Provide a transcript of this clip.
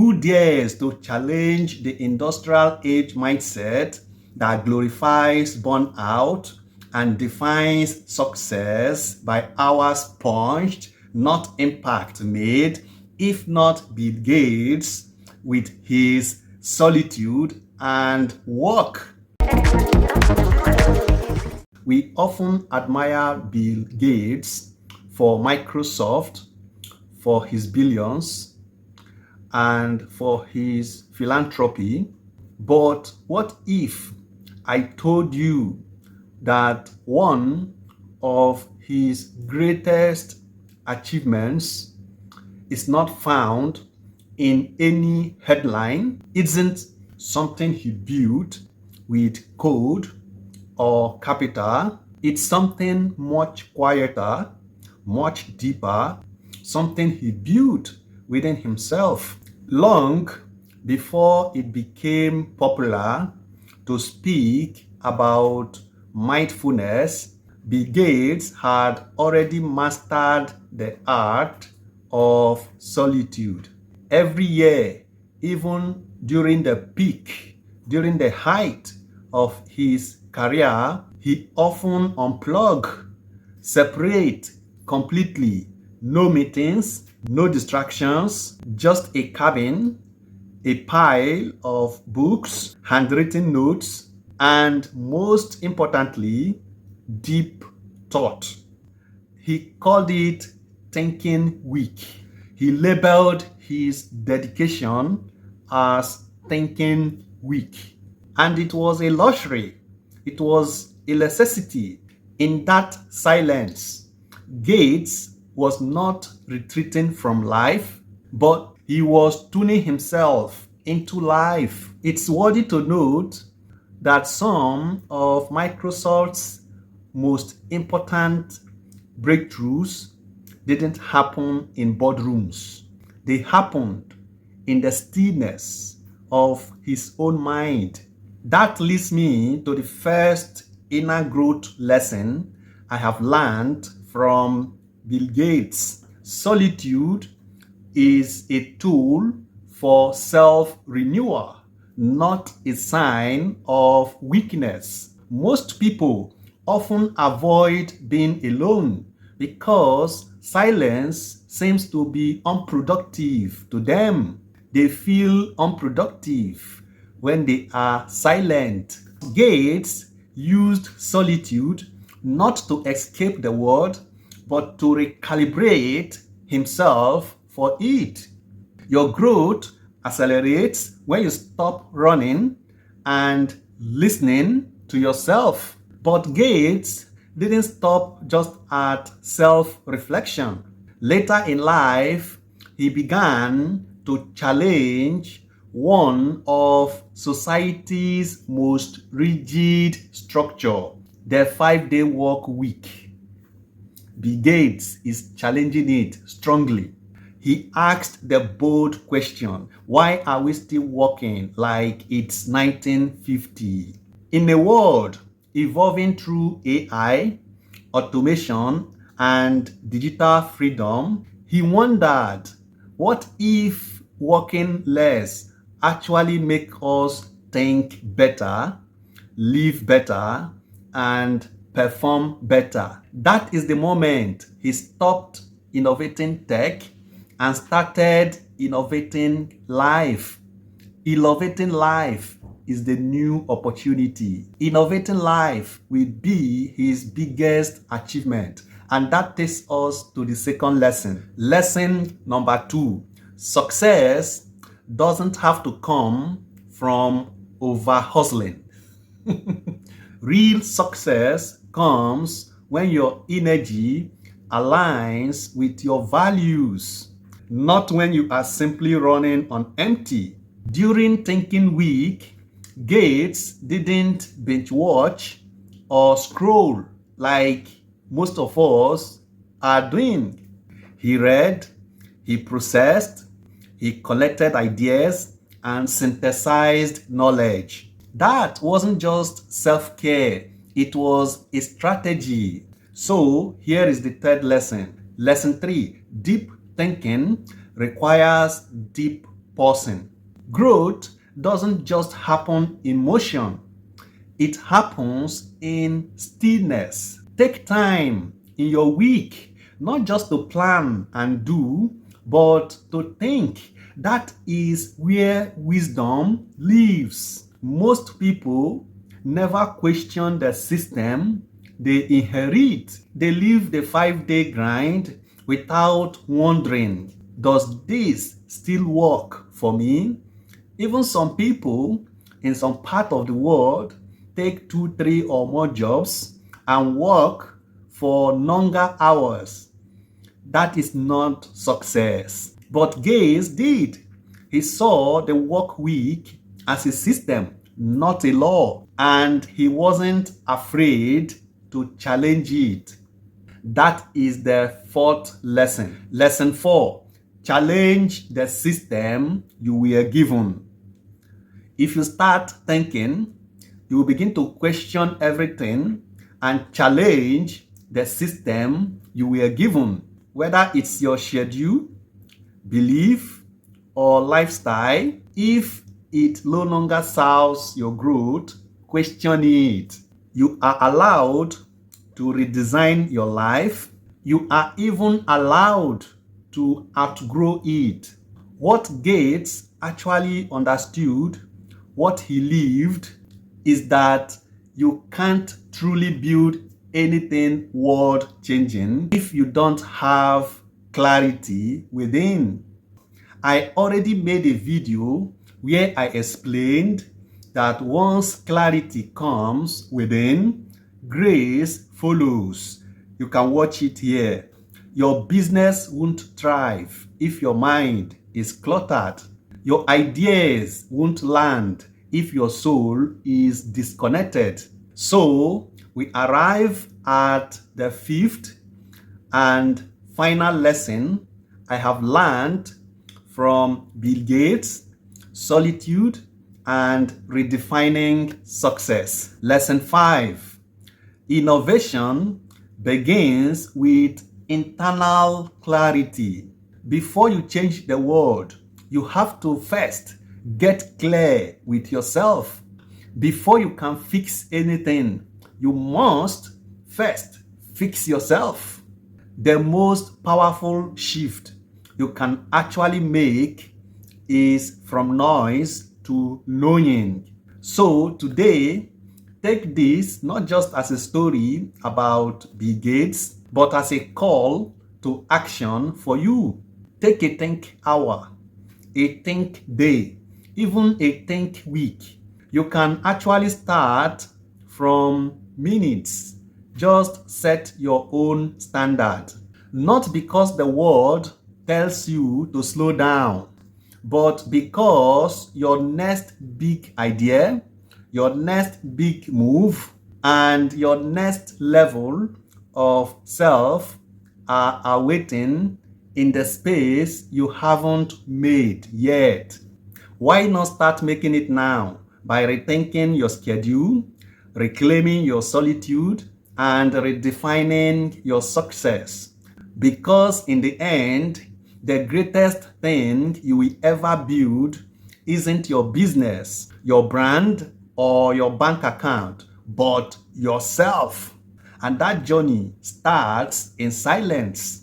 Who dares to challenge the industrial age mindset that glorifies burnout and defines success by hours punched, not impact made? If not Bill Gates with his solitude and work. We often admire Bill Gates for Microsoft, for his billions, and for his philanthropy. But what if I told you that one of his greatest achievements is not found in any headline, isn't something he built with code or capital? It's something much quieter, much deeper, something he built within himself. Long before it became popular to speak about mindfulness, Bill Gates had already mastered the art of solitude. Every year, even during the peak, during the height of his career, he often unplugged, separate completely. No meetings, no distractions, just a cabin, a pile of books, handwritten notes, and most importantly, deep thought. He called it Thinking Week. He labeled his dedication as Thinking Week. And it was a luxury. It was a necessity. In that silence, Gates was not retreating from life, but he was tuning himself into life. It's worthy to note that some of Microsoft's most important breakthroughs didn't happen in boardrooms. They happened in the stillness of his own mind. That leads me to the first inner growth lesson I have learned from Bill Gates. Solitude is a tool for self-renewal, not a sign of weakness. Most people often avoid being alone because silence seems to be unproductive to them. They feel unproductive when they are silent. Gates used solitude not to escape the world, but to recalibrate himself for it. Your growth accelerates when you stop running and listening to yourself. But Gates didn't stop just at self-reflection. Later in life, he began to challenge one of society's most rigid structure, the 5-day work week. Bill Gates is challenging it strongly. He asked the bold question, why are we still working like it's 1950? In a world evolving through AI, automation, and digital freedom, he wondered, what if working less actually make us think better, live better, and perform better? That is the moment he stopped innovating tech and started innovating life. Innovating life is the new opportunity. Innovating life will be his biggest achievement. And that takes us to the second lesson. Lesson number 2. Success doesn't have to come from over-hustling. Real success comes when your energy aligns with your values, not when you are simply running on empty. During Thinking Week, Gates didn't binge watch or scroll like most of us are doing. He read, he processed, he collected ideas, and synthesized knowledge. That wasn't just self-care, it was a strategy. So here is the third lesson. Lesson 3, deep thinking requires deep pausing. Growth doesn't just happen in motion, it happens in stillness. Take time in your week, not just to plan and do, but to think. That is where wisdom lives. Most people never question the system they inherit. They live the 5-day grind without wondering, does this still work for me? Even some people in some part of the world take 2, 3 or more jobs and work for longer hours. That is not success. But Gates did. He saw the work week as a system, not a law, and he wasn't afraid to challenge it. That is the fourth lesson. Lesson 4, challenge the system you were given. If you start thinking, you will begin to question everything and challenge the system you were given, whether it's your schedule, belief, or lifestyle. If it no longer serves your growth, question it. You are allowed to redesign your life. You are even allowed to outgrow it. What Gates actually understood, what he lived, is that you can't truly build anything world-changing if you don't have clarity within. I already made a video where I explained that once clarity comes within, grace follows. You can watch it here. Your business won't thrive if your mind is cluttered. Your ideas won't land if your soul is disconnected. So we arrive at the fifth and final lesson I have learned from Bill Gates, Solitude, and Redefining Success. Lesson 5. Innovation begins with internal clarity. Before you change the world, you have to first get clear with yourself. Before you can fix anything, you must first fix yourself. The most powerful shift you can actually make is from noise to knowing. So today, take this not just as a story about Bill Gates, but as a call to action for you. Take a think hour, a think day, even a think week. You can actually start from minutes. Just set your own standard. Not because the world tells you to slow down, but because your next big idea, your next big move, and your next level of self are awaiting in the space you haven't made yet. Why not start making it now by rethinking your schedule, reclaiming your solitude, and redefining your success? Because in the end, the greatest thing you will ever build isn't your business, your brand, or your bank account, but yourself. And that journey starts in silence.